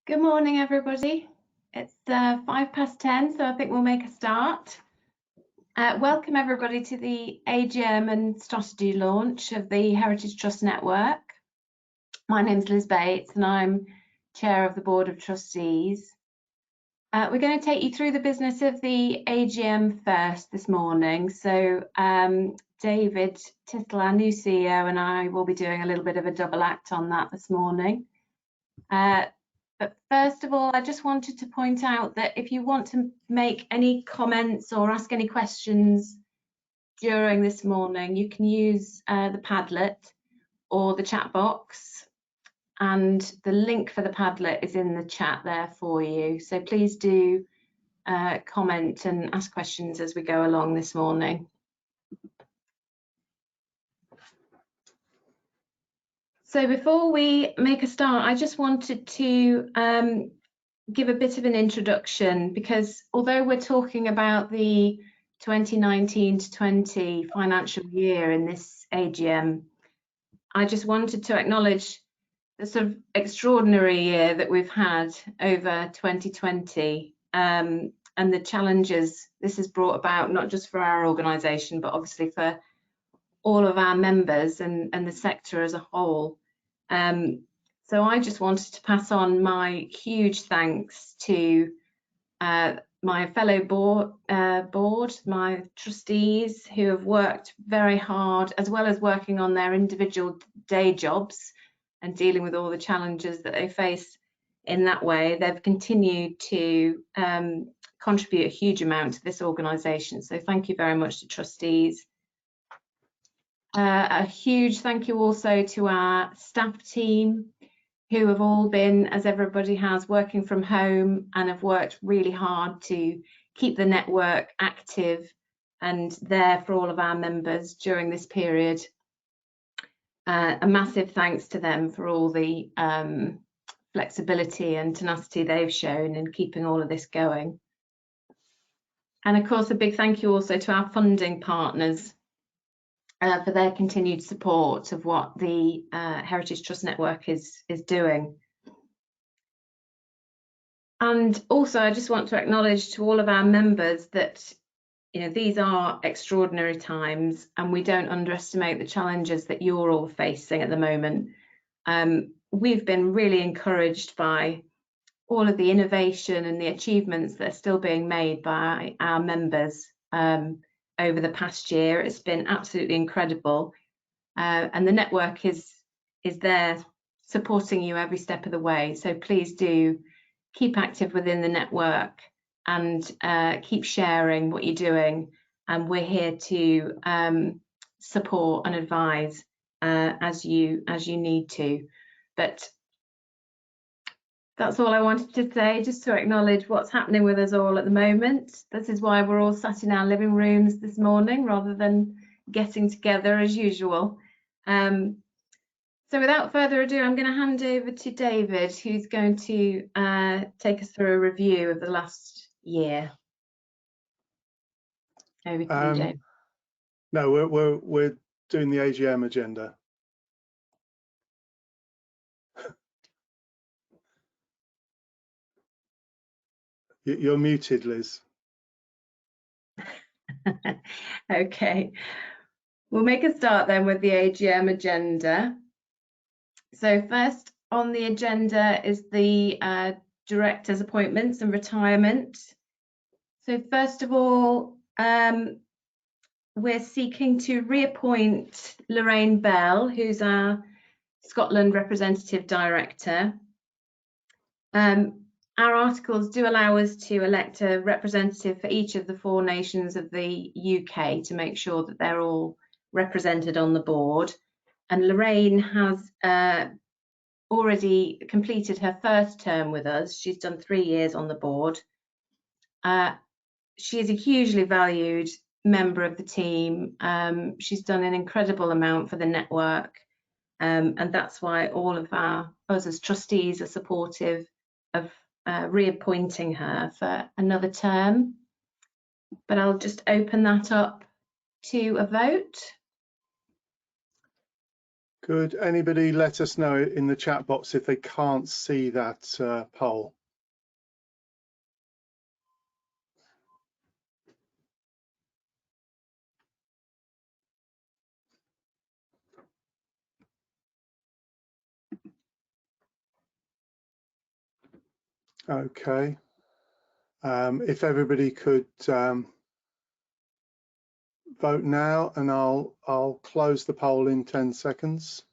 Good morning, everybody. It's 10:05, so I think we'll make a start. Welcome, everybody, to the AGM and strategy launch of the Heritage Trust Network. My name's Liz Bates, and I'm Chair of the Board of Trustees. We're going to take you through the business of the AGM first this morning. So David Tittle, our new CEO, and I will be doing a little bit of a double act on that this morning. But first of all, I just wanted to point out that if you want to make any comments or ask any questions during this morning, you can use the Padlet or the chat box, and the link for the Padlet is in the chat there for you. So please do comment and ask questions as we go along this morning. So before we make a start, I just wanted to give a bit of an introduction, because although we're talking about the 2019 to 20 financial year in this AGM, I just wanted to acknowledge the sort of extraordinary year that we've had over 2020 and the challenges this has brought about, not just for our organisation, but obviously for all of our members and the sector as a whole. So I just wanted to pass on my huge thanks to my fellow board, my trustees who have worked very hard, as well as working on their individual day jobs and dealing with all the challenges that they face in that way. They've continued to contribute a huge amount to this organisation. So thank you very much to trustees. A huge thank you also to our staff team, who have all been, as everybody has, working from home and have worked really hard to keep the network active and there for all of our members during this period. A massive thanks to them for all the flexibility and tenacity they've shown in keeping all of this going. And of course, a big thank you also to our funding partners for their continued support of what the Heritage Trust Network is doing. And also, I just want to acknowledge to all of our members that these are extraordinary times, and we don't underestimate the challenges that you're all facing at the moment. We've been really encouraged by all of the innovation and the achievements that are still being made by our members over the past year. It's been absolutely incredible, and the network is there supporting you every step of the way. So please do keep active within the network and keep sharing what you're doing, and we're here to support and advise as you need to. But that's all I wanted to say, just to acknowledge what's happening with us all at the moment. This is why we're all sat in our living rooms this morning rather than getting together as usual. So without further ado, I'm going to hand over to David, who's going to take us through a review of the last year. Over to you, David. No, we're doing the AGM agenda. You're muted, Liz. Okay, we'll make a start then with the AGM agenda. So first on the agenda is the directors' appointments and retirement. So first of all, we're seeking to reappoint Lorraine Bell, who's our Scotland Representative Director. Our articles do allow us to elect a representative for each of the 4 nations of the UK to make sure that they're all represented on the board. And Lorraine has already completed her first term with us. She's done 3 years on the board. She is a hugely valued member of the team. She's done an incredible amount for the network, and that's why all of us as trustees are supportive of reappointing her for another term. But I'll just open that up to a vote. Could anybody let us know in the chat box if they can't see that poll? Okay. If everybody could vote now, and I'll close the poll in 10 seconds.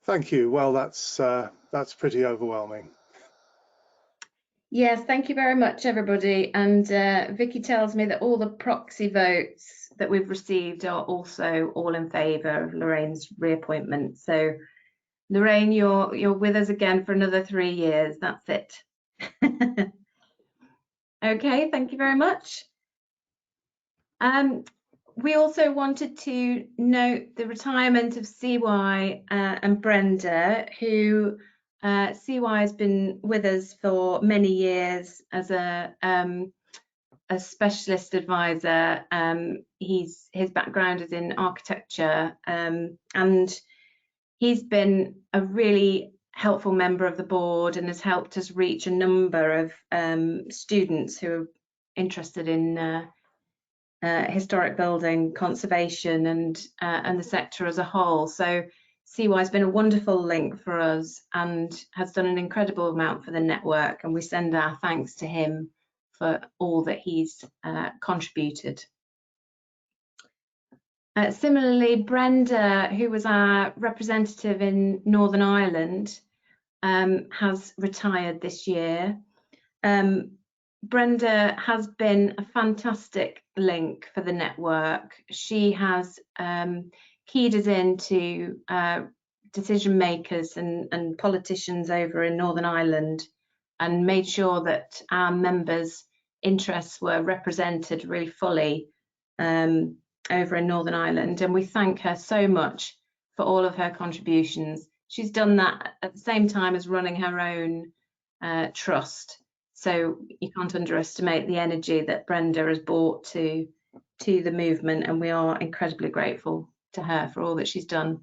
Thank you. Well, that's pretty overwhelming. Yes, thank you very much, everybody. And Vicky tells me that all the proxy votes that we've received are also all in favour of Lorraine's reappointment. So, Lorraine, you're with us again for another 3 years. That's it. Okay, thank you very much. We also wanted to note the retirement of CY and Brenda, who CY has been with us for many years as a specialist advisor. His background is in architecture, and he's been a really helpful member of the board and has helped us reach a number of students who are interested in historic building conservation and the sector as a whole. So CY has been a wonderful link for us and has done an incredible amount for the network, and we send our thanks to him for all that he's contributed. Similarly, Brenda, who was our representative in Northern Ireland, has retired this year. Brenda has been a fantastic link for the network. She has keyed us into decision makers and politicians over in Northern Ireland and made sure that our members' interests were represented really fully over in Northern Ireland. And we thank her so much for all of her contributions. She's done that at the same time as running her own trust. So you can't underestimate the energy that Brenda has brought to the movement, and we are incredibly grateful to her for all that she's done.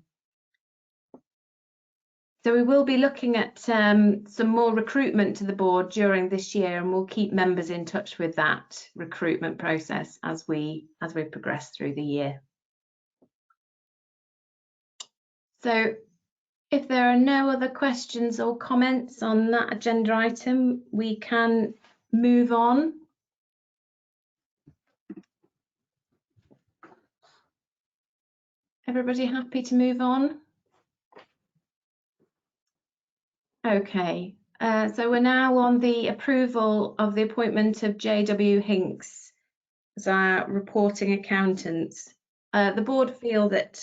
So we will be looking at some more recruitment to the board during this year, and we'll keep members in touch with that recruitment process as we progress through the year. So if there are no other questions or comments on that agenda item, we can move on. Everybody happy to move on? Okay, so we're now on the approval of the appointment of JW Hinks as our reporting accountants. The board feel that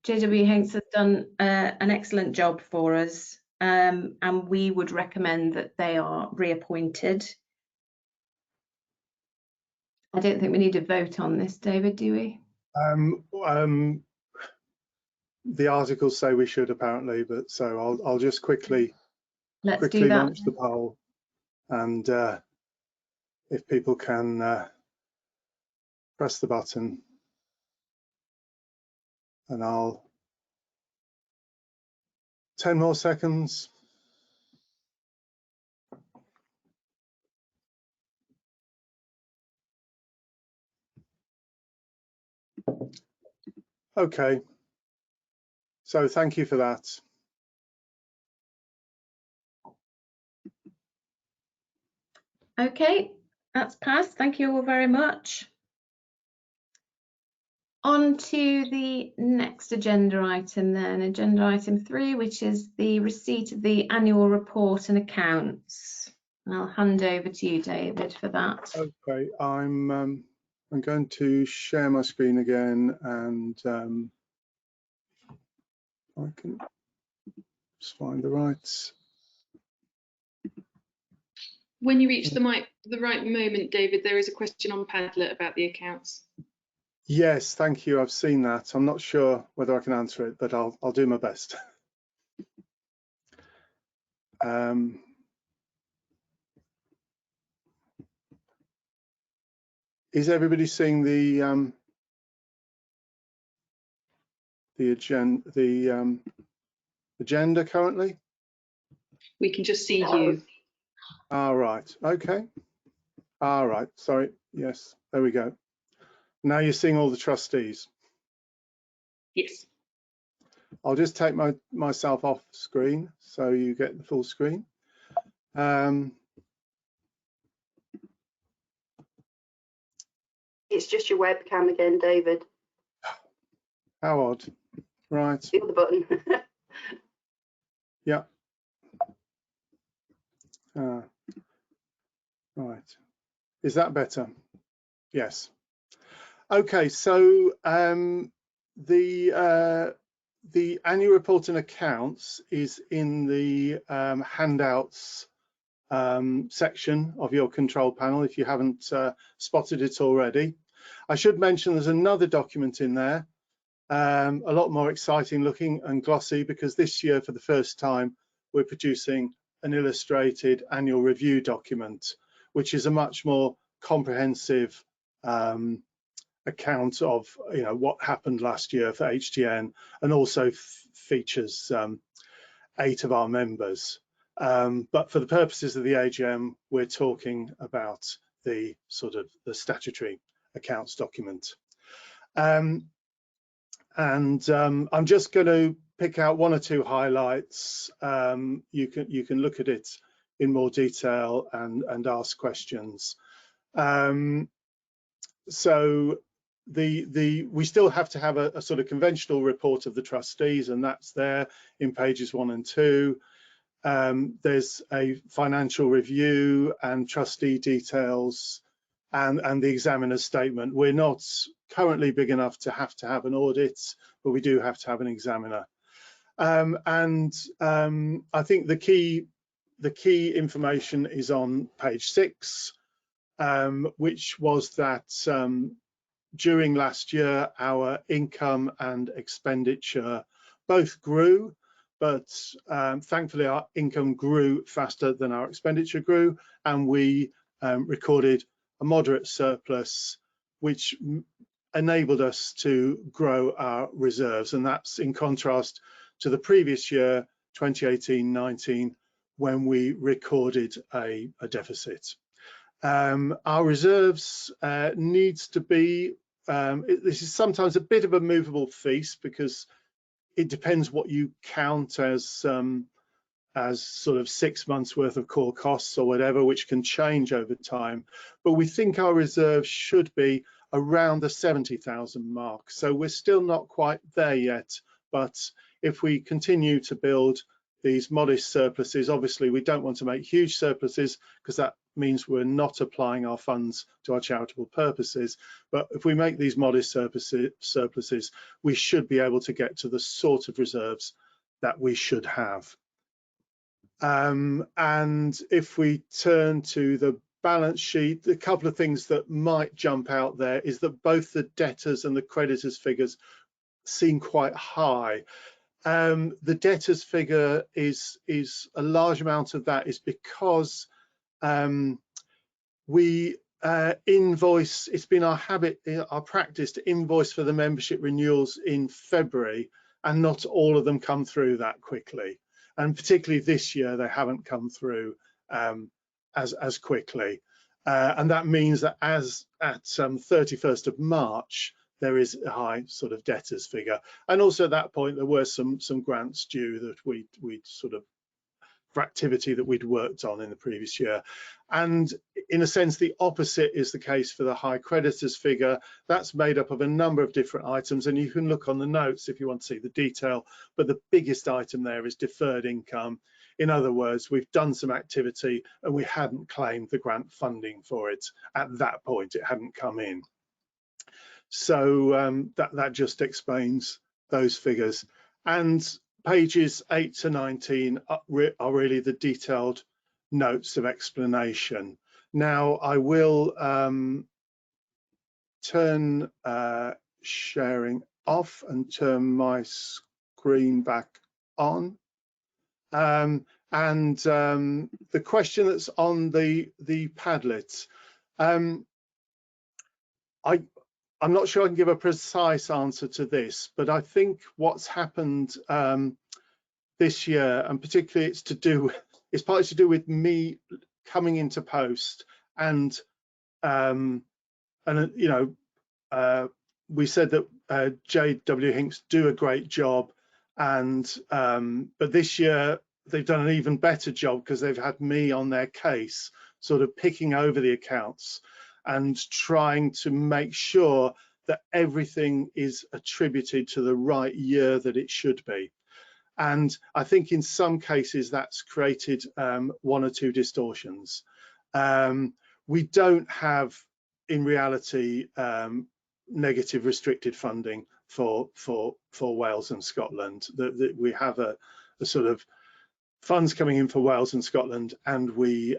JW Hinks has done an excellent job for us, and we would recommend that they are reappointed. I don't think we need a vote on this, David, do we? The articles say we should, apparently, but so I'll just quickly launch the poll, and if people can press the button, and I'll 10 more seconds. Okay, so thank you for that. Okay, that's passed. Thank you all very much. On to the next agenda item then, agenda item 3, which is the receipt of the annual report and accounts. And I'll hand over to you, David, for that. Okay, I'm going to share my screen again, and I can just find the right. When you reach the right moment, David, there is a question on Padlet about the accounts. Yes, thank you. I've seen that. I'm not sure whether I can answer it, but I'll do my best. Is everybody seeing the agenda currently? We can just see you. All right. Okay. All right. Sorry. Yes. There we go. Now you're seeing all the trustees. Yes. I'll just take myself off screen so you get the full screen. It's just your webcam again, David. How odd. Right. Feel the button. Yeah. Right. Is that better? Yes. Okay. So the annual report and accounts is in the handouts section of your control panel if you haven't spotted it already. I should mention there's another document in there, a lot more exciting looking and glossy, because this year for the first time we're producing an illustrated annual review document, which is a much more comprehensive account of what happened last year for HTN, and also features 8 of our members. But for the purposes of the AGM, we're talking about the sort of the statutory accounts document. I'm just going to pick out 1 or 2 highlights. You can look at it in more detail and ask questions. So we still have to have a sort of conventional report of the trustees, and that's there in pages 1 and 2. There's a financial review and trustee details and the examiner's statement. We're not currently big enough to have an audit, but we do have to have an examiner. I think the key information is on page 6, which was that during last year our income and expenditure both grew, but thankfully our income grew faster than our expenditure grew, and we recorded a moderate surplus, which enabled us to grow our reserves, and that's in contrast to the previous year, 2018-19, when we recorded a deficit. Our reserves needs to be, this is sometimes a bit of a movable feast, because it depends what you count as sort of 6 months worth of core costs or whatever, which can change over time. But we think our reserves should be around the 70,000 mark. So we're still not quite there yet, but if we continue to build these modest surpluses, obviously we don't want to make huge surpluses, because that means we're not applying our funds to our charitable purposes. But if we make these modest surpluses, we should be able to get to the sort of reserves that we should have. And if we turn to the balance sheet, a couple of things that might jump out there is that both the debtors and the creditors figures seem quite high. The debtors figure is a large amount of that is because we invoice, it's been our habit, our practice to invoice for the membership renewals in February, and not all of them come through that quickly. And particularly this year, they haven't come through as quickly. And that means that as at 31st of March, there is a high sort of debtors figure. And also at that point, there were some grants due that we'd sort of, for activity that we'd worked on in the previous year. And in a sense, the opposite is the case for the high creditors figure. That's made up of a number of different items, and you can look on the notes if you want to see the detail, but the biggest item there is deferred income. In other words, we've done some activity and we hadn't claimed the grant funding for it at that point. It hadn't come in. So that just explains those figures. And pages 8 to 19 are really the detailed notes of explanation. Now I will turn sharing off and turn my screen back on. The question that's on the Padlet, I'm not sure I can give a precise answer to this, but I think what's happened this year, and particularly it's partly to do with me coming into post, and you know, we said that JW Hinks do a great job, and but this year they've done an even better job because they've had me on their case, sort of picking over the accounts and trying to make sure that everything is attributed to the right year that it should be. And I think in some cases that's created one or two distortions. We don't have, in reality, negative restricted funding for Wales and Scotland. We have a sort of funds coming in for Wales and Scotland, and we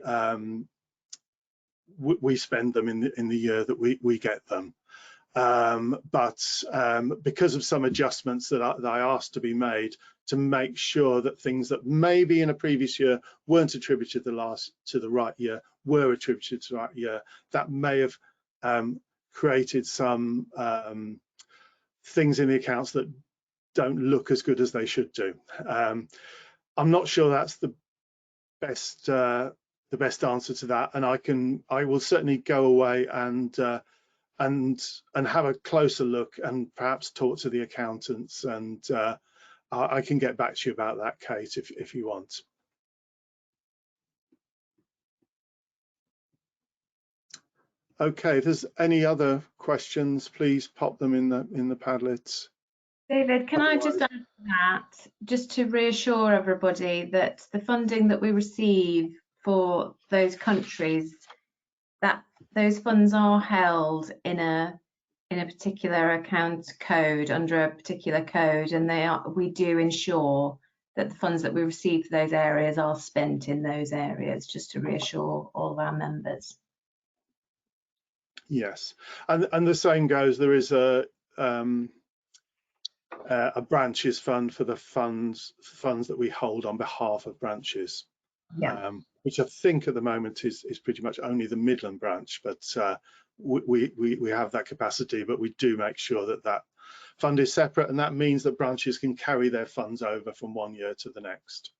spend them in the year that we get them. But because of some adjustments that I asked to be made to make sure that things that maybe in a previous year weren't attributed to the right year were attributed to the right year, that may have created some things in the accounts that don't look as good as they should do. I'm not sure that's the best answer to that, and I will certainly go away and have a closer look and perhaps talk to the accountants, and I can get back to you about that, Kate, if you want. Okay, if there's any other questions, please pop them in the Padlets. David, can I just add to that, just to reassure everybody that the funding that we receive for those countries, that those funds are held in a particular account code, under a particular code, and we do ensure that the funds that we receive for those areas are spent in those areas, just to reassure all of our members. Yes, and the same goes, there is a branches fund for the funds that we hold on behalf of branches, yeah. Which I think at the moment is pretty much only the Midland branch, but we have that capacity, but we do make sure that that fund is separate, and that means that branches can carry their funds over from one year to the next.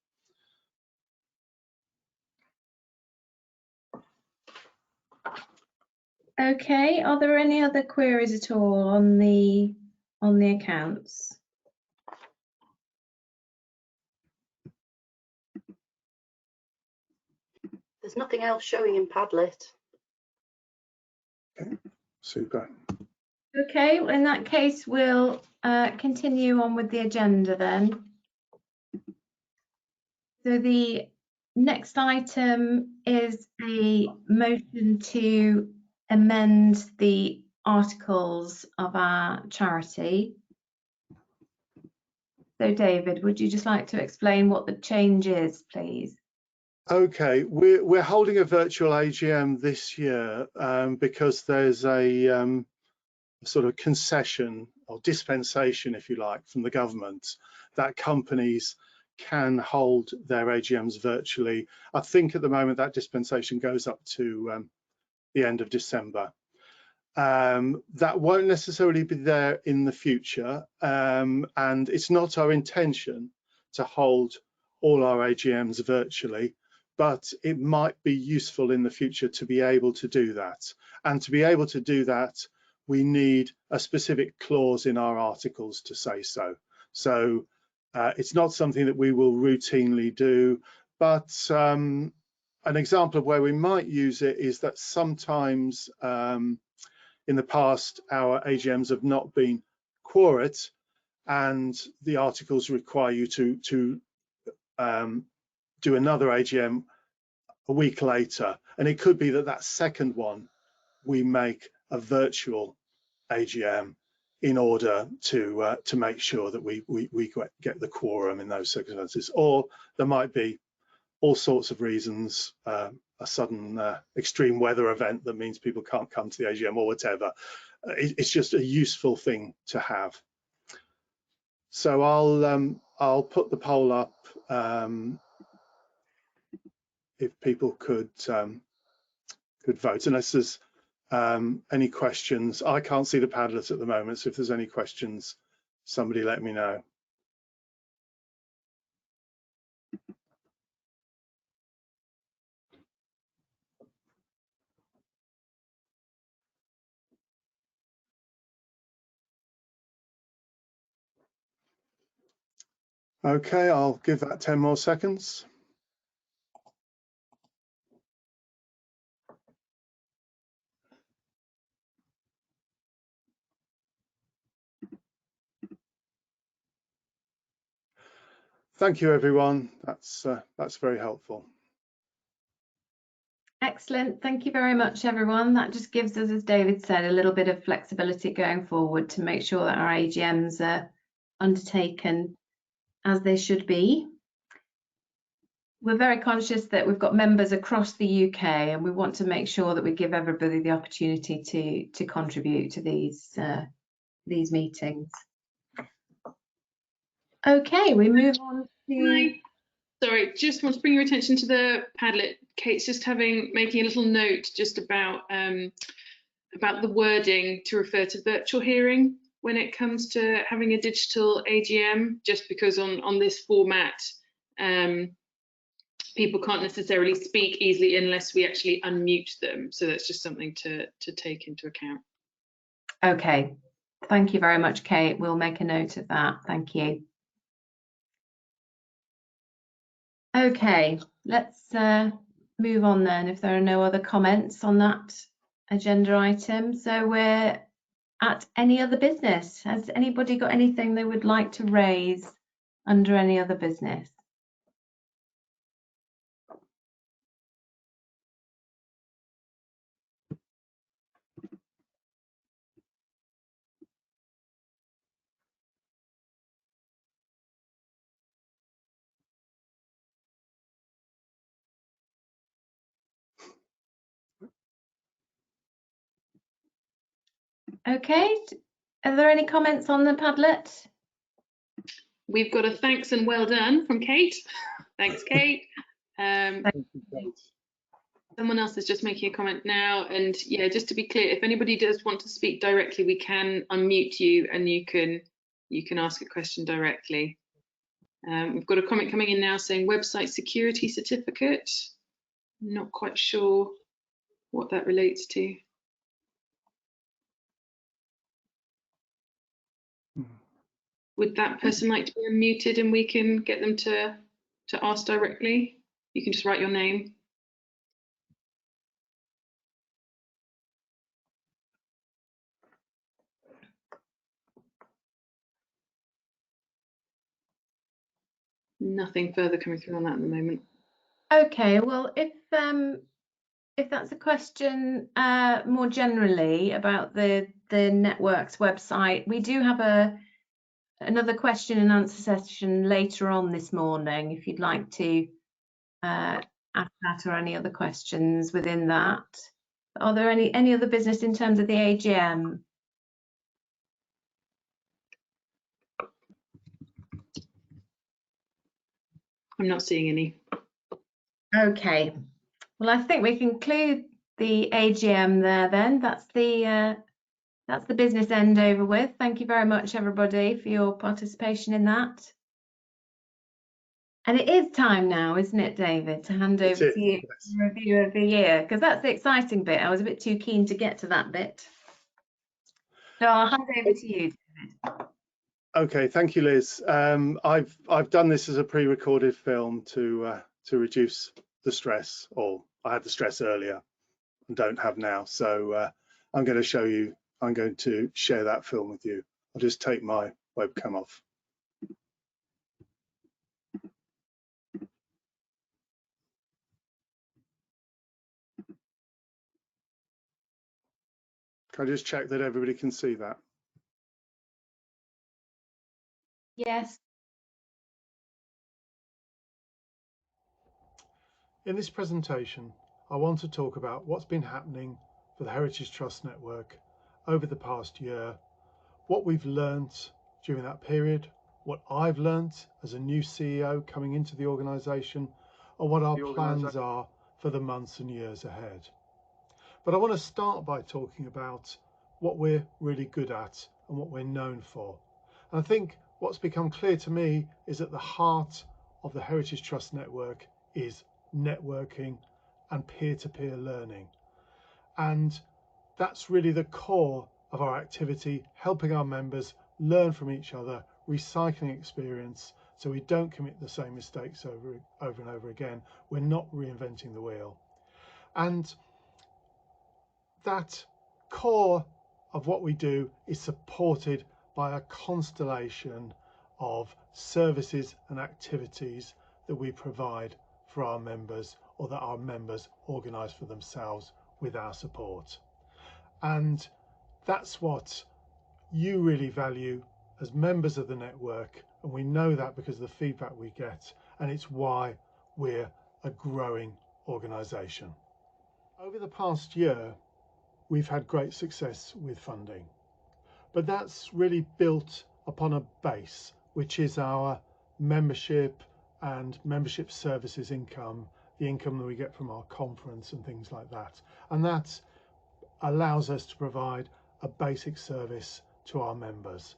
Okay, are there any other queries at all on the accounts? There's nothing else showing in Padlet. Okay, super. Okay, well, in that case, we'll continue on with the agenda then. So the next item is a motion to amend the articles of our charity. So David, would you just like to explain what the change is, please? Okay, we're holding a virtual AGM this year because there's a sort of concession or dispensation, if you like, from the government that companies can hold their AGMs virtually. I think at the moment that dispensation goes up to the end of December. That won't necessarily be there in the future, and it's not our intention to hold all our AGMs virtually, but it might be useful in the future to be able to do that. And to be able to do that, we need a specific clause in our articles to say so. So it's not something that we will routinely do, but an example of where we might use it is that sometimes in the past, our AGMs have not been quorate, and the articles require you to do another AGM a week later. And it could be that that second one, we make a virtual AGM in order to make sure that we get the quorum in those circumstances. Or there might be all sorts of reasons, a sudden extreme weather event that means people can't come to the AGM or whatever. it's just a useful thing to have. So I'll put the poll up. If people could vote, unless there's any questions. I can't see the Padlet at the moment, so if there's any questions, somebody let me know. Okay, I'll give that 10 more seconds. Thank you, everyone. That's very helpful. Excellent. Thank you very much, everyone. That just gives us, as David said, a little bit of flexibility going forward to make sure that our AGMs are undertaken as they should be. We're very conscious that we've got members across the UK, and we want to make sure that we give everybody the opportunity to contribute to these meetings. Okay, we move on to... Sorry, just want to bring your attention to the Padlet. Kate's just making a little note just about the wording to refer to virtual hearing when it comes to having a digital AGM, just because on this format, people can't necessarily speak easily unless we actually unmute them. So that's just something to take into account. Okay, thank you very much, Kate. We'll make a note of that. Thank you. Okay, let's move on then, if there are no other comments on that agenda item. So we're at any other business. Has anybody got anything they would like to raise under any other business? Okay, are there any comments on the Padlet? We've got a thanks and well done from Kate. Thanks, Kate. Thank you, Kate. Someone else is just making a comment now, and yeah, just to be clear, if anybody does want to speak directly, we can unmute you and you can ask a question directly. We've got a comment coming in now saying website security certificate. Not quite sure what that relates to. Would that person like to be unmuted and we can get them to ask directly? You can just write your name. Nothing further coming through on that at the moment. Okay, well, if that's a question more generally about the network's website, we do have another question and answer session later on this morning, if you'd like to ask that or any other questions within that. Are there any other business in terms of the AGM? I'm not seeing any. Okay, well, I think we conclude the AGM there then. That's the business end over with. Thank you very much, everybody, for your participation in that. And it is time now, isn't it, David, to hand over to you, yes, for review of the year, because that's the exciting bit. I was a bit too keen to get to that bit. So I'll hand over to you, David. Okay, thank you, Liz. I've done this as a pre-recorded film to reduce the stress, or I had the stress earlier and don't have now. So I'm going to share that film with you. I'll just take my webcam off. Can I just check that everybody can see that? Yes. In this presentation, I want to talk about what's been happening for the Heritage Trust Network over the past year, what we've learnt during that period, what I've learnt as a new CEO coming into the organisation, and what our plans are for the months and years ahead. But I want to start by talking about what we're really good at and what we're known for. And I think what's become clear to me is at the heart of the Heritage Trust network is networking and peer-to-peer learning. And that's really the core of our activity, helping our members learn from each other, recycling experience so we don't commit the same mistakes over and over again. We're not reinventing the wheel. And that core of what we do is supported by a constellation of services and activities that we provide for our members, or that our members organise for themselves with our support. And that's what you really value as members of the network, and we know that because of the feedback we get, and it's why we're a growing organisation. Over the past year, we've had great success with funding, but that's really built upon a base, which is our membership and membership services income, the income that we get from our conference and things like that. And that allows us to provide a basic service to our members.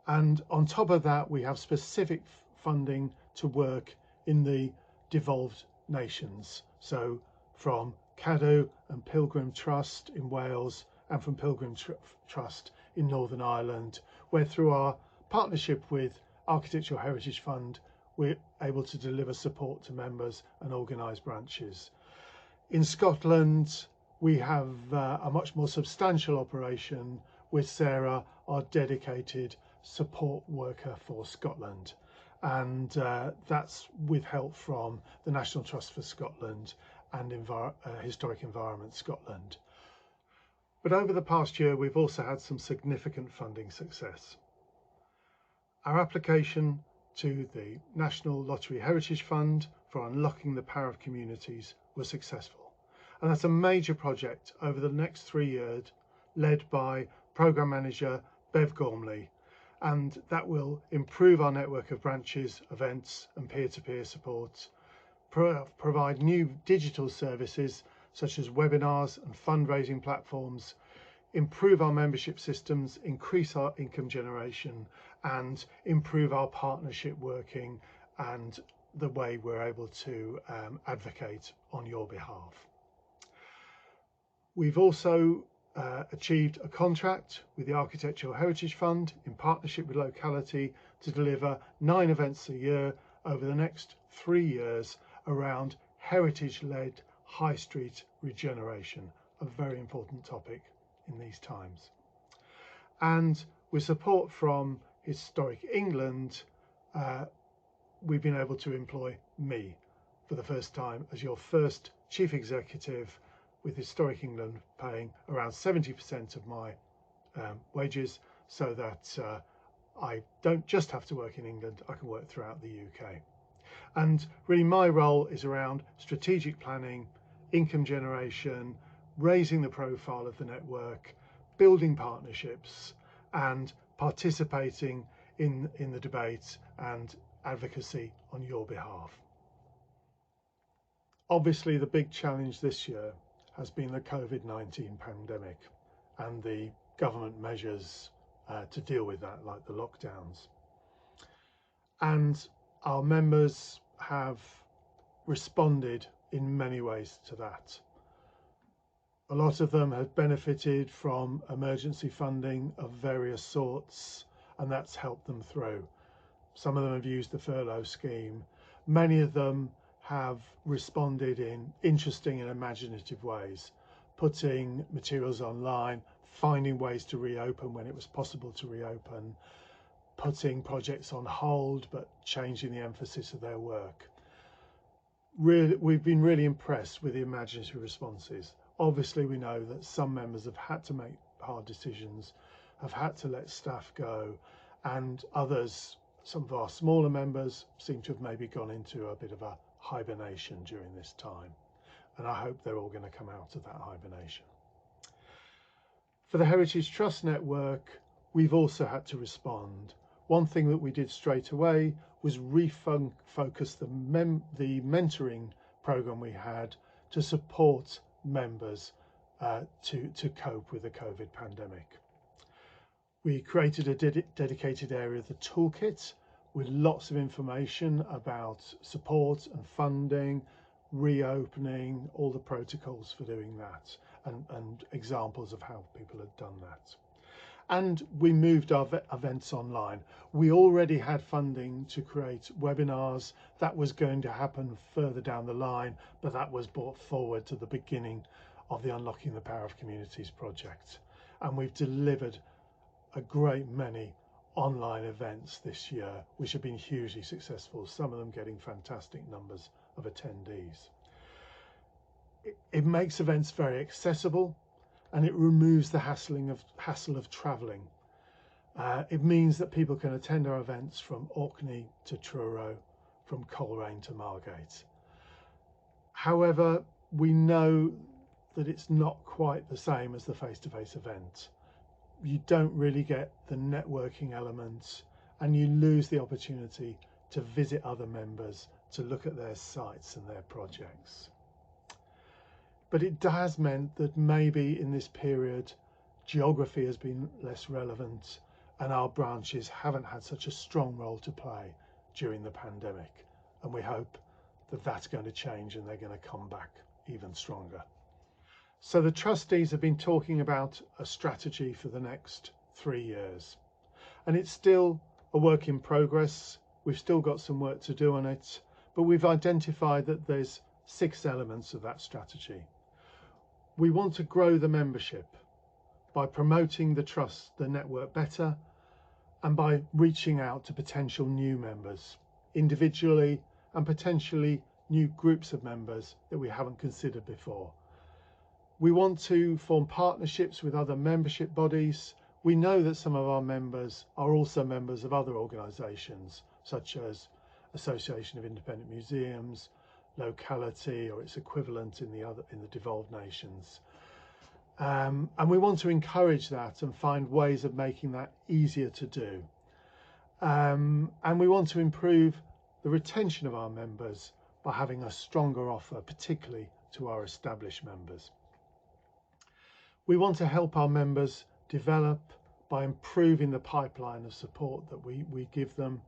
And on top of that, we have specific funding to work in the devolved nations. So from Cadw and Pilgrim Trust in Wales, and from Pilgrim Trust in Northern Ireland, where through our partnership with Architectural Heritage Fund, we're able to deliver support to members and organise branches. In Scotland, we have a much more substantial operation with Sarah, our dedicated support worker for Scotland. And that's with help from the National Trust for Scotland and Historic Environment Scotland. But over the past year, we've also had some significant funding success. Our application to the National Lottery Heritage Fund for unlocking the power of communities was successful. And that's a major project over the next 3 years, led by Programme Manager Bev Gormley. And that will improve our network of branches, events and peer-to-peer support, provide new digital services such as webinars and fundraising platforms, improve our membership systems, increase our income generation, and improve our partnership working and the way we're able to advocate on your behalf. We've also achieved a contract with the Architectural Heritage Fund in partnership with locality to deliver 9 events a year over the next 3 years around heritage-led high street regeneration, a very important topic in these times. And with support from Historic England, we've been able to employ me for the first time as your first Chief Executive, with Historic England paying around 70% of my wages, so that I don't just have to work in England, I can work throughout the UK. And really my role is around strategic planning, income generation, raising the profile of the network, building partnerships and participating in the debate and advocacy on your behalf. Obviously, the big challenge this year has been the COVID-19 pandemic and the government measures to deal with that, like the lockdowns. And our members have responded in many ways to that. A lot of them have benefited from emergency funding of various sorts, and that's helped them through. Some of them have used the furlough scheme. Many of them have responded in interesting and imaginative ways, putting materials online, finding ways to reopen when it was possible to reopen, putting projects on hold but changing the emphasis of their work. Really, we've been really impressed with the imaginative responses. Obviously, we know that some members have had to make hard decisions, have had to let staff go, and others, some of our smaller members, seem to have maybe gone into a bit of a hibernation during this time. And I hope they're all going to come out of that hibernation. For the Heritage Trust Network, we've also had to respond. One thing that we did straight away was refocus the mentoring program we had to support members to cope with the COVID pandemic. We created a dedicated area of the toolkit with lots of information about support and funding, reopening, all the protocols for doing that, and examples of how people had done that. And we moved our events online. We already had funding to create webinars. That was going to happen further down the line, but that was brought forward to the beginning of the Unlocking the Power of Communities project. And we've delivered a great many online events this year, which have been hugely successful, some of them getting fantastic numbers of attendees. It makes events very accessible, and it removes the hassle of travelling. It means that people can attend our events from Orkney to Truro, from Coleraine to Margate. However, we know that it's not quite the same as the face-to-face event. You don't really get the networking elements, and you lose the opportunity to visit other members, to look at their sites and their projects. But it has meant that maybe in this period, geography has been less relevant, and our branches haven't had such a strong role to play during the pandemic. And we hope that that's going to change and they're going to come back even stronger. So the trustees have been talking about a strategy for the next 3 years, and it's still a work in progress. We've still got some work to do on it, but we've identified that there's 6 elements of that strategy. We want to grow the membership by promoting the trust, the network better, and by reaching out to potential new members individually and potentially new groups of members that we haven't considered before. We want to form partnerships with other membership bodies. We know that some of our members are also members of other organisations, such as Association of Independent Museums, Locality, or its equivalent in the devolved nations. And we want to encourage that and find ways of making that easier to do. And we want to improve the retention of our members by having a stronger offer, particularly to our established members. We want to help our members develop by improving the pipeline of support that we give them,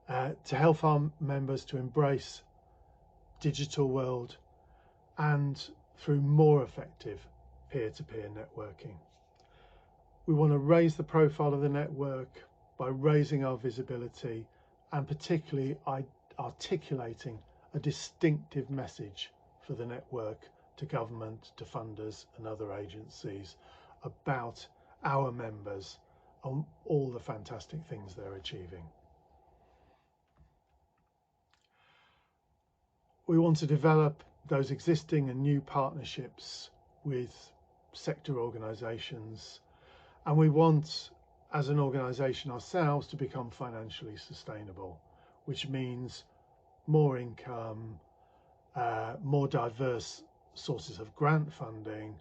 to help our members to embrace digital world and through more effective peer-to-peer networking. We want to raise the profile of the network by raising our visibility and particularly articulating a distinctive message for the network to government, to funders and other agencies about our members and all the fantastic things they're achieving. We want to develop those existing and new partnerships with sector organisations, and we want, as an organisation ourselves, to become financially sustainable, which means more income, more diverse sources of grant funding,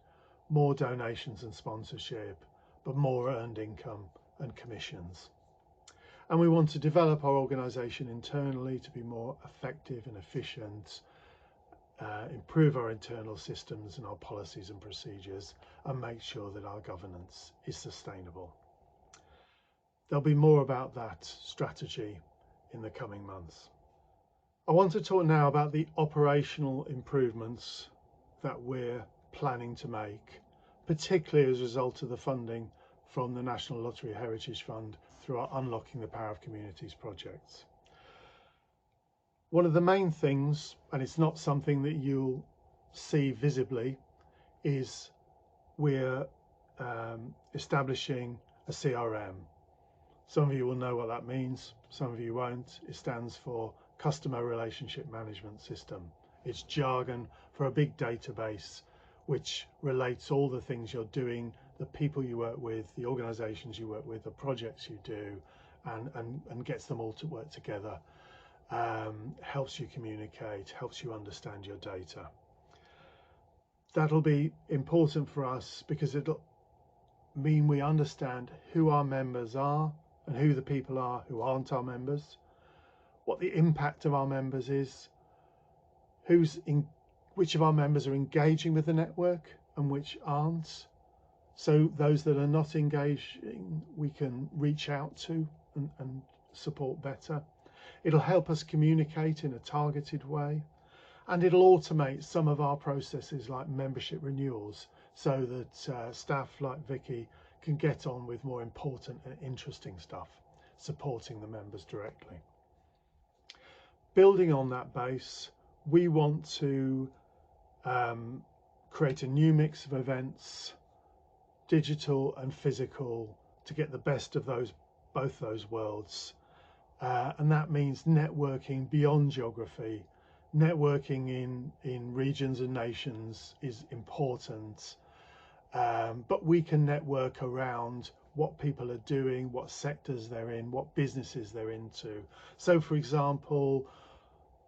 more donations and sponsorship, but more earned income and commissions. And we want to develop our organisation internally to be more effective and efficient, improve our internal systems and our policies and procedures, and make sure that our governance is sustainable. There'll be more about that strategy in the coming months. I want to talk now about the operational improvements that we're planning to make, particularly as a result of the funding from the National Lottery Heritage Fund through our Unlocking the Power of Communities projects. One of the main things, and it's not something that you'll see visibly, is we're establishing a CRM. Some of you will know what that means, some of you won't. It stands for Customer Relationship Management System. It's jargon for a big database which relates all the things you're doing, the people you work with, the organisations you work with, the projects you do, and gets them all to work together. Helps you communicate, helps you understand your data. That'll be important for us because it'll mean we understand who our members are and who the people are who aren't our members, what the impact of our members is, which of our members are engaging with the network and which aren't. So those that are not engaging, we can reach out to and support better. It'll help us communicate in a targeted way, and it'll automate some of our processes like membership renewals so that staff like Vicky can get on with more important and interesting stuff, supporting the members directly. Building on that base, we want to create a new mix of events, digital and physical, to get the best of both those worlds. And that means networking beyond geography. Networking in regions and nations is important, but we can network around what people are doing, what sectors they're in, what businesses they're into. So for example,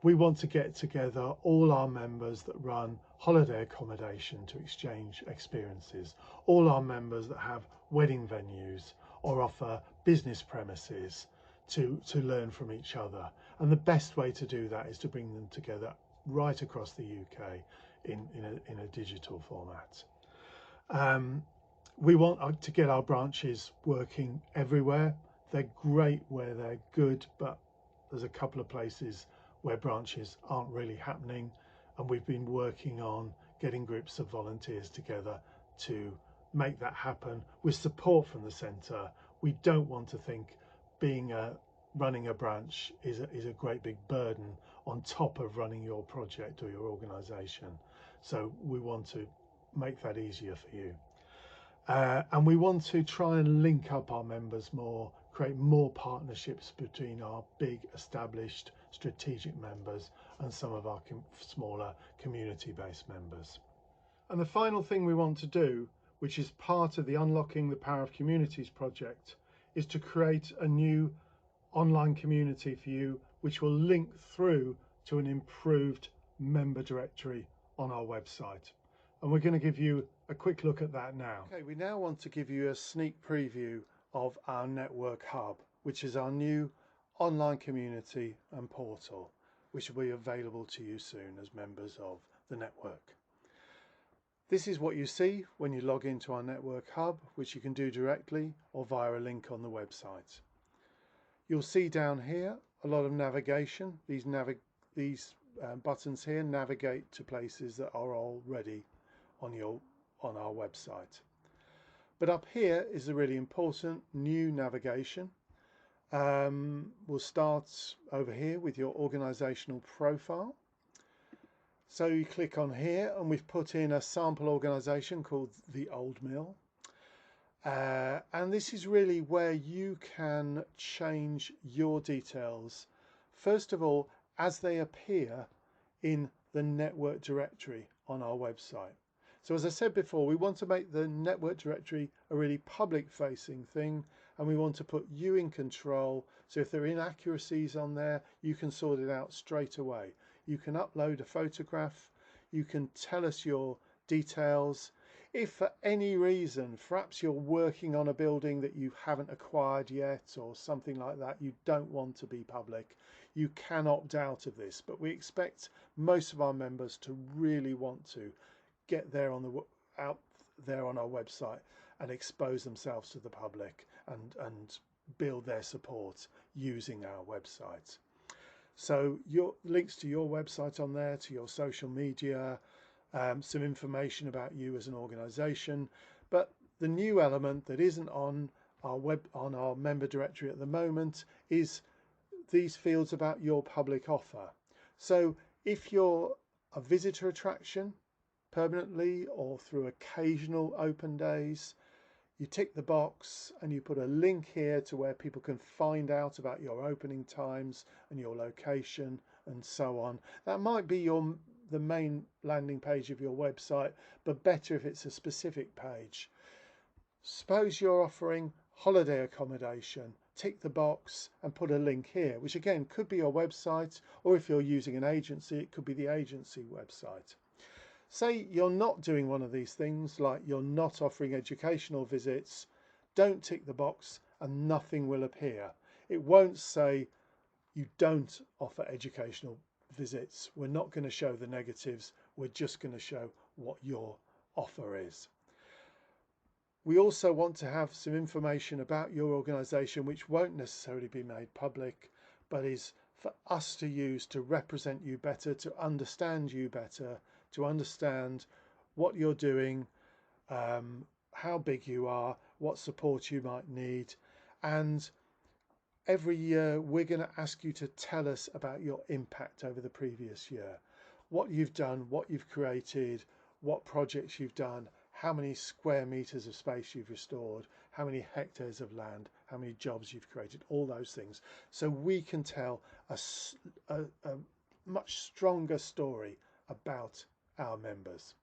we want to get together all our members that run holiday accommodation to exchange experiences, all our members that have wedding venues or offer business premises to learn from each other. And the best way to do that is to bring them together right across the UK in a digital format. We want to get our branches working everywhere. They're great where they're good, but there's a couple of places where branches aren't really happening, and we've been working on getting groups of volunteers together to make that happen with support from the centre. We don't want to think running a branch is a great big burden on top of running your project or your organisation. So we want to make that easier for you. And we want to try and link up our members more, create more partnerships between our big established strategic members and some of our smaller community-based members. And the final thing we want to do, which is part of the Unlocking the Power of Communities project, is to create a new online community for you, which will link through to an improved member directory on our website. And we're going to give you a quick look at that now. Okay, we now want to give you a sneak preview of our network hub, which is our new online community and portal, which will be available to you soon as members of the network. This is what you see when you log into our network hub, which you can do directly or via a link on the website. You'll see down here a lot of navigation. These buttons here navigate to places that are already on our website. But up here is the really important new navigation. We'll start over here with your organisational profile. So you click on here, and we've put in a sample organisation called the Old Mill. And this is really where you can change your details, first of all, as they appear in the network directory on our website. So as I said before, we want to make the network directory a really public facing thing, and we want to put you in control. So if there are inaccuracies on there, you can sort it out straight away. You can upload a photograph, you can tell us your details. If for any reason, perhaps you're working on a building that you haven't acquired yet or something like that, you don't want to be public, you can opt out of this. But we expect most of our members to really want to get there out there on our website and expose themselves to the public and build their support using our website. So your links to your website on there, to your social media, some information about you as an organisation. But the new element that isn't on our member directory at the moment is these fields about your public offer. So if you're a visitor attraction permanently or through occasional open days, you tick the box and you put a link here to where people can find out about your opening times and your location and so on. That might be the main landing page of your website, but better if it's a specific page. Suppose you're offering holiday accommodation, tick the box and put a link here, which again could be your website, or if you're using an agency, it could be the agency website. Say you're not doing one of these things, like you're not offering educational visits, don't tick the box and nothing will appear. It won't say you don't offer educational visits. We're not going to show the negatives. We're just going to show what your offer is. We also want to have some information about your organisation which won't necessarily be made public, but is for us to use to represent you better, to understand you better, to understand what you're doing, how big you are, what support you might need. And every year we're going to ask you to tell us about your impact over the previous year, what you've done, what you've created, what projects you've done, how many square meters of space you've restored, how many hectares of land, how many jobs you've created, all those things. So we can tell a much stronger story about our members.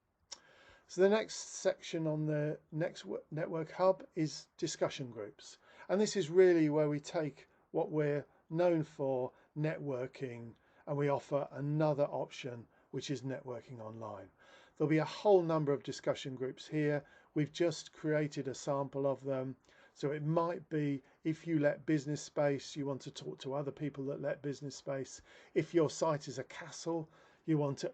So the next section on the next network hub is discussion groups. And this is really where we take what we're known for, networking, and we offer another option, which is networking online. There'll be a whole number of discussion groups here. We've just created a sample of them. So it might be if you let business space, you want to talk to other people that let business space. If your site is a castle, you want to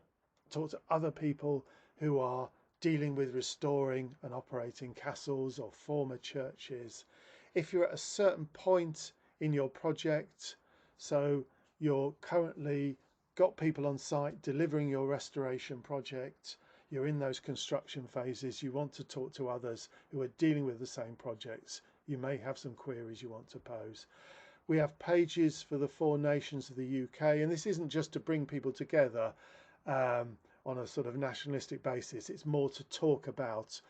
talk to other people who are dealing with restoring and operating castles or former churches. If you're at a certain point in your project, so you're currently got people on site delivering your restoration project, you're in those construction phases, you want to talk to others who are dealing with the same projects, you may have some queries you want to pose. We have pages for the 4 nations of the UK, and this isn't just to bring people together on a sort of nationalistic basis. It's more to talk about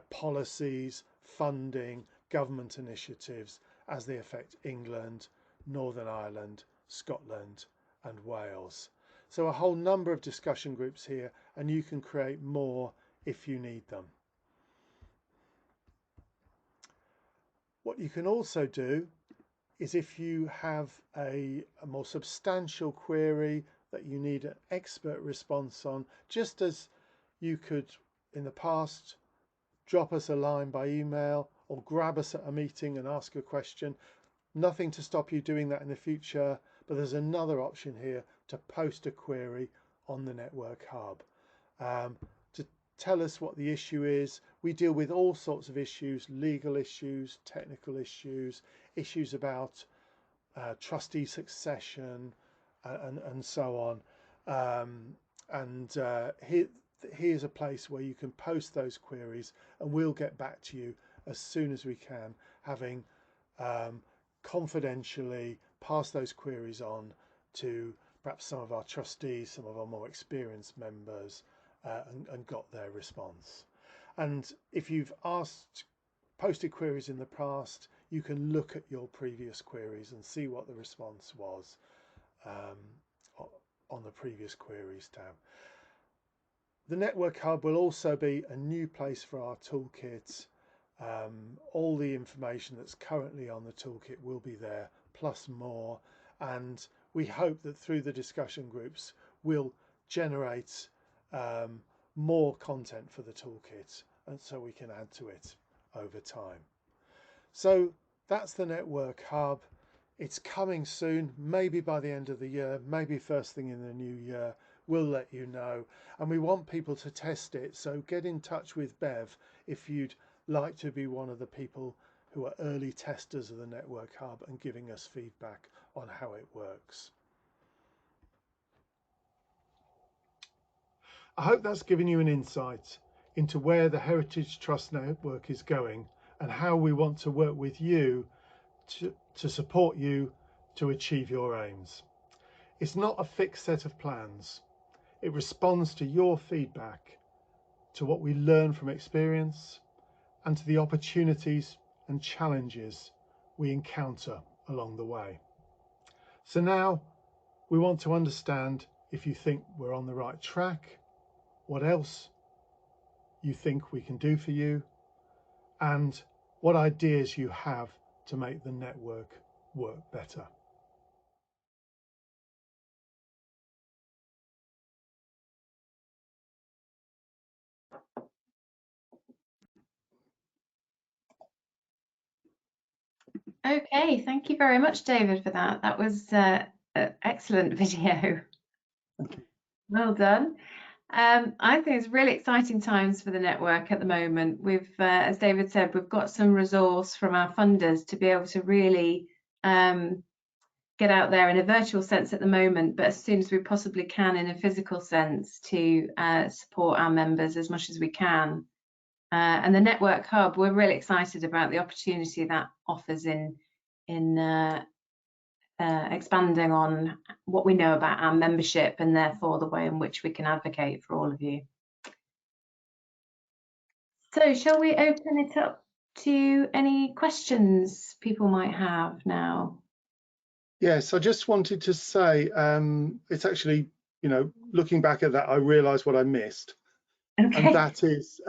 policies, funding, government initiatives as they affect England, Northern Ireland, Scotland and Wales. So a whole number of discussion groups here, and you can create more if you need them. What you can also do is if you have a more substantial query that you need an expert response on, just as you could in the past drop us a line by email or grab us at a meeting and ask a question. Nothing to stop you doing that in the future, but there's another option here to post a query on the Network Hub. To tell us what the issue is. We deal with all sorts of issues, legal issues, technical issues, issues about trustee succession and so on. Here's a place where you can post those queries and we'll get back to you as soon as we can, having confidentially pass those queries on to perhaps some of our trustees, some of our more experienced members, and got their response. And if you've posted queries in the past, you can look at your previous queries and see what the response was on the previous queries tab. The Network Hub will also be a new place for our toolkit. All the information that's currently on the toolkit will be there, plus more, and we hope that through the discussion groups we'll generate more content for the toolkit, and so we can add to it over time. So that's the Network Hub. It's coming soon, maybe by the end of the year, maybe first thing in the new year. We'll let you know, and we want people to test it, so get in touch with Bev if you'd like to be one of the people who are early testers of the Network Hub and giving us feedback on how it works. I hope that's given you an insight into where the Heritage Trust Network is going and how we want to work with you to support you to achieve your aims. It's not a fixed set of plans. It responds to your feedback, to what we learn from experience, and to the opportunities and challenges we encounter along the way. So now we want to understand if you think we're on the right track, what else you think we can do for you, and what ideas you have to make the network work better. Okay, thank you very much, David, for that. That was an excellent video. Well done. I think it's really exciting times for the network at the moment. We've, as David said, we've got some resource from our funders to be able to really get out there in a virtual sense at the moment, but as soon as we possibly can in a physical sense to support our members as much as we can. And the Network Hub, we're really excited about the opportunity that offers in expanding on what we know about our membership and therefore the way in which we can advocate for all of you. So shall we open it up to any questions people might have now? Yes, I just wanted to say, it's actually, you know, looking back at that, I realised what I missed. Okay. And that is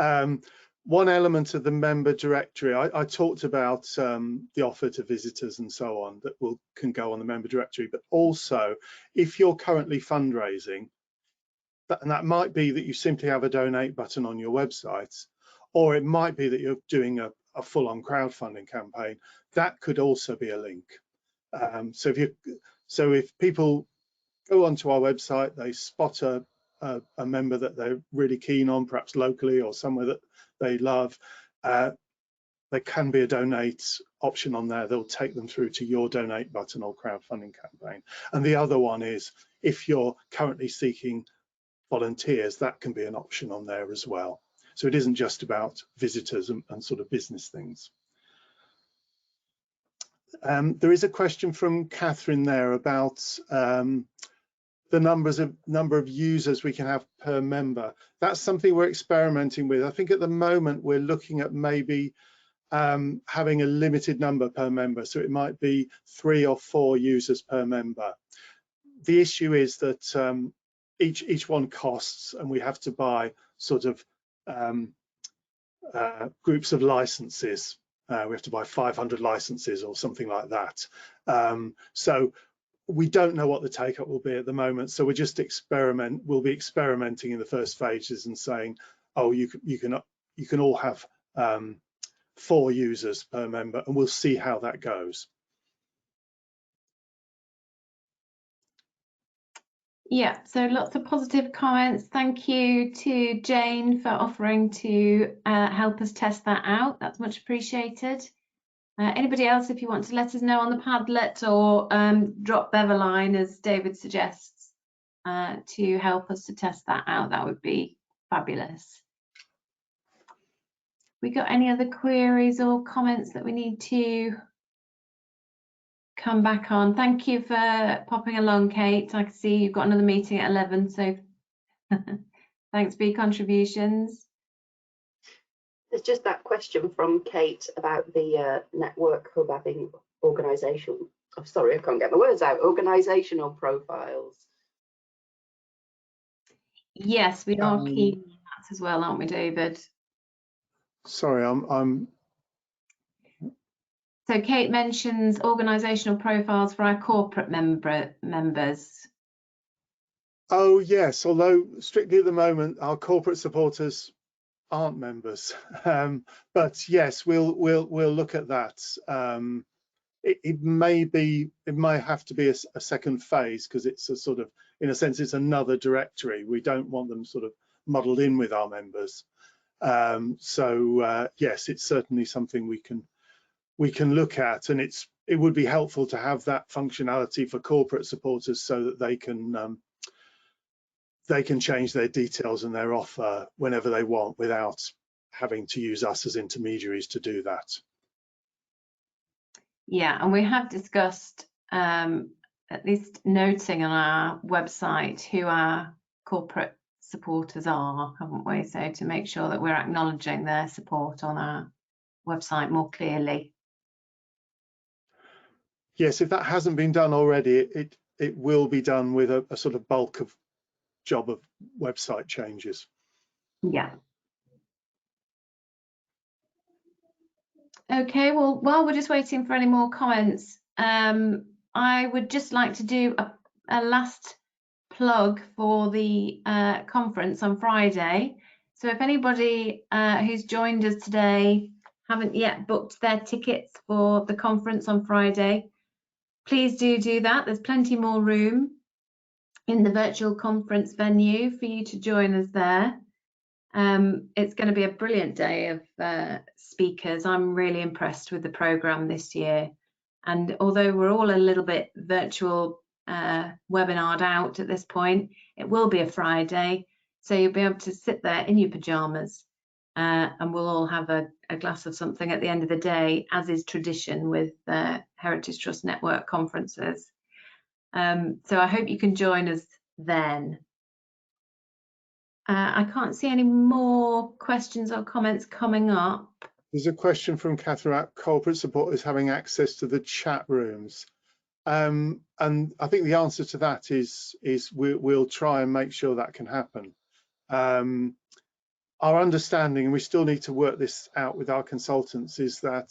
one element of the member directory. I talked about the offer to visitors and so on that can go on the member directory, but also if you're currently fundraising, and that might be that you simply have a donate button on your website, or it might be that you're doing a full-on crowdfunding campaign, that could also be a link. So if people go onto our website, they spot a member that they're really keen on, perhaps locally or somewhere that they love, there can be a donate option on there. They'll take them through to your donate button or crowdfunding campaign. And the other one is if you're currently seeking volunteers, that can be an option on there as well. So it isn't just about visitors and sort of business things. There is a question from Catherine there about the number of users we can have per member. That's something we're experimenting with. I think at the moment we're looking at maybe having a limited number per member. So it might be 3 or 4 users per member. The issue is that each one costs, and we have to buy sort of groups of licenses. We have to buy 500 licenses or something like that. So we don't know what the take-up will be at the moment. So we're just we'll be experimenting in the first phases and saying, oh, you can all have 4 users per member, and we'll see how that goes. Yeah, so lots of positive comments. Thank you to Jane for offering to help us test that out. That's much appreciated. Anybody else, if you want to let us know on the Padlet or drop Bev a line, as David suggests, to help us to test that out, that would be fabulous. We got any other queries or comments that we need to come back on? Thank you for popping along, Kate. I can see you've got another meeting at 11, so thanks for your contributions. There's just that question from Kate about the Network Hub having organisational, oh, sorry, I can't get my words out, organisational profiles. Yes, we are keen on that as well, aren't we, David? Sorry, I'm. So Kate mentions organisational profiles for our corporate members. Oh yes, although strictly at the moment our corporate supporters aren't members, but yes, we'll look at that. It may have to be a second phase because it's a sort of, in a sense, it's another directory. We don't want them sort of muddled in with our members. So yes, it's certainly something we can look at, and it would be helpful to have that functionality for corporate supporters so that they can change their details and their offer whenever they want without having to use us as intermediaries to do that. Yeah, and we have discussed at least noting on our website who our corporate supporters are, haven't we? So to make sure that we're acknowledging their support on our website more clearly. Yes, if that hasn't been done already, it will be done with a sort of bulk of job of website changes. Yeah. Okay, well, while we're just waiting for any more comments, I would just like to do a last plug for the conference on Friday. So if anybody who's joined us today haven't yet booked their tickets for the conference on Friday, please do that. There's plenty more room in the virtual conference venue for you to join us there. It's going to be a brilliant day of speakers. I'm really impressed with the programme this year. And although we're all a little bit virtual webinared out at this point, it will be a Friday. So you'll be able to sit there in your pyjamas and we'll all have a glass of something at the end of the day, as is tradition with Heritage Trust Network conferences. So I hope you can join us then. I can't see any more questions or comments coming up. There's a question from Catherine about corporate supporters having access to the chat rooms. And I think the answer to that is we'll try and make sure that can happen. Our understanding, and we still need to work this out with our consultants, is that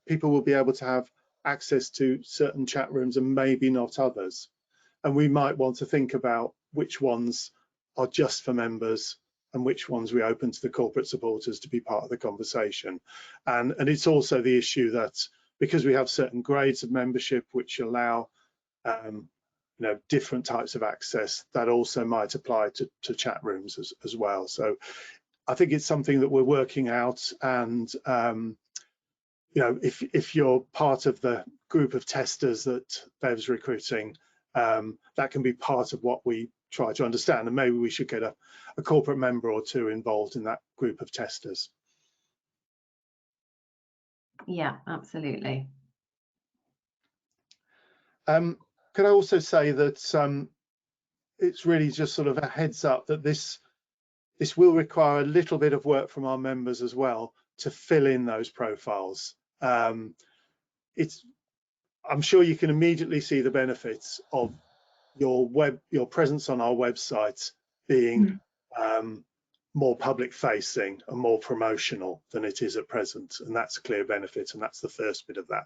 people will be able to have access to certain chat rooms and maybe not others. And we might want to think about which ones are just for members and which ones we open to the corporate supporters to be part of the conversation. And it's also the issue that because we have certain grades of membership which allow different types of access, that also might apply to chat rooms as well. So I think it's something that we're working out, and if you're part of the group of testers that Bev's recruiting, that can be part of what we try to understand, and maybe we should get a corporate member or two involved in that group of testers. Yeah, absolutely. Could I also say that it's really just sort of a heads up that this will require a little bit of work from our members as well to fill in those profiles. I'm sure you can immediately see the benefits of your presence on our website being more public facing and more promotional than it is at present, and that's a clear benefit, and that's the first bit of that.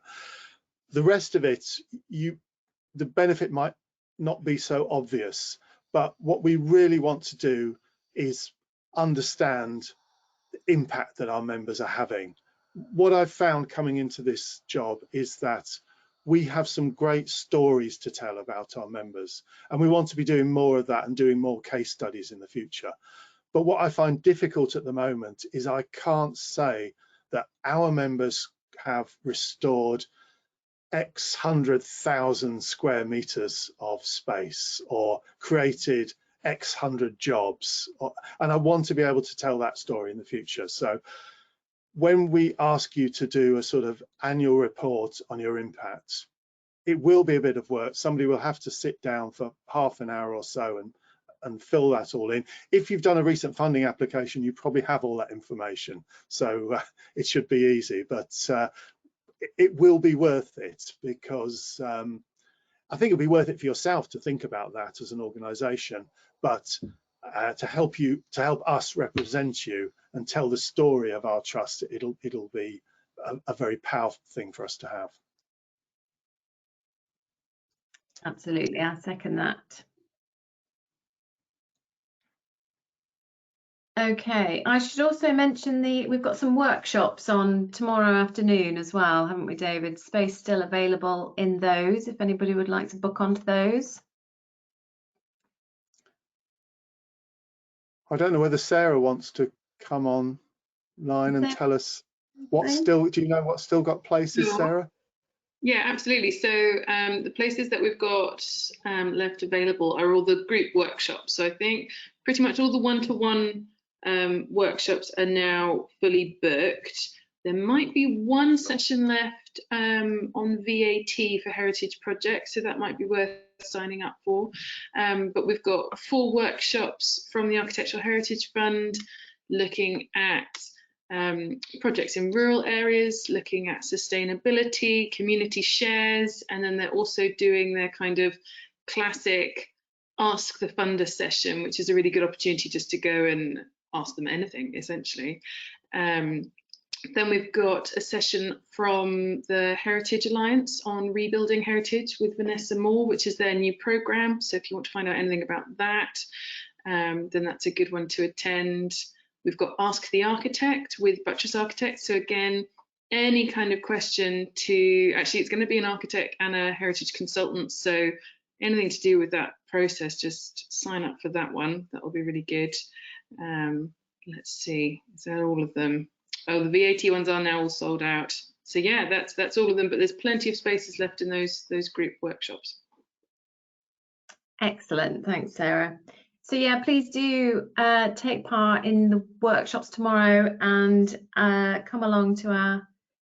The rest of it, the benefit might not be so obvious, but what we really want to do is understand the impact that our members are having. What I've found coming into this job is that we have some great stories to tell about our members, and we want to be doing more of that and doing more case studies in the future. But what I find difficult at the moment is I can't say that our members have restored X 100,000 square meters of space or created X hundred jobs, and I want to be able to tell that story in the future. So when we ask you to do a sort of annual report on your impact, it will be a bit of work. Somebody will have to sit down for half an hour or so and fill that all in. If you've done a recent funding application, you probably have all that information, so it should be easy, but it will be worth it, because I think it'll be worth it for yourself to think about that as an organization, but to help us represent you and tell the story of our trust, it'll be a very powerful thing for us to have. Absolutely, I second that. Okay, I should also mention we've got some workshops on tomorrow afternoon as well, haven't we, David? Space still available in those if anybody would like to book onto those. I don't know whether Sarah wants to come online and tell us do you know what's still got places, Sarah? Yeah, absolutely. So the places that we've got left available are all the group workshops. So I think pretty much all the one-to-one workshops are now fully booked. There might be one session left on VAT for heritage projects, so that might be worth signing up for. But we've got 4 workshops from the Architectural Heritage Fund looking at projects in rural areas, looking at sustainability, community shares, and then they're also doing their kind of classic ask the funder session, which is a really good opportunity just to go and ask them anything, essentially. Then we've got a session from the Heritage Alliance on rebuilding heritage with Vanessa Moore, which is their new programme. So if you want to find out anything about that, then that's a good one to attend. We've got Ask the Architect with Buttress Architects. So again, any kind of question to, actually it's going to be an architect and a heritage consultant, so anything to do with that process, just sign up for that one. That will be really good. Let's see, is that all of them? Oh, the VAT ones are now all sold out. So yeah, that's all of them, but there's plenty of spaces left in those group workshops. Excellent, thanks, Sarah. So yeah, please do take part in the workshops tomorrow and come along to our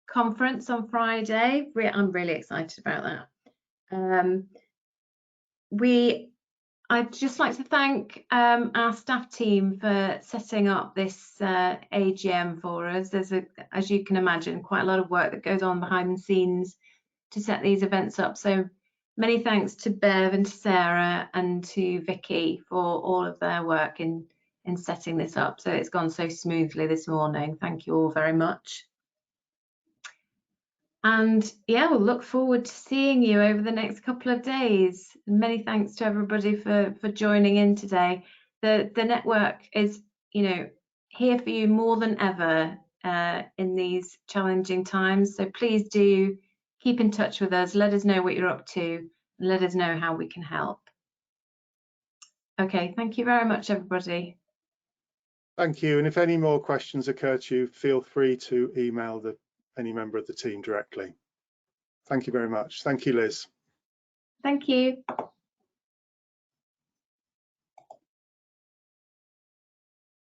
conference on Friday. I'm really excited about that. I'd just like to thank our staff team for setting up this AGM for us. There's, as you can imagine, quite a lot of work that goes on behind the scenes to set these events up. So many thanks to Bev and to Sarah and to Vicky for all of their work in setting this up. So it's gone so smoothly this morning. Thank you all very much. And yeah, we'll look forward to seeing you over the next couple of days. Many thanks to everybody for joining in today. The network is, you know, here for you more than ever in these challenging times. So please do keep in touch with us. Let us know what you're up to and let us know how we can help. Okay, thank you very much, everybody. Thank you. And if any more questions occur to you, feel free to email any member of the team directly. Thank you very much. Thank you, Liz. Thank you.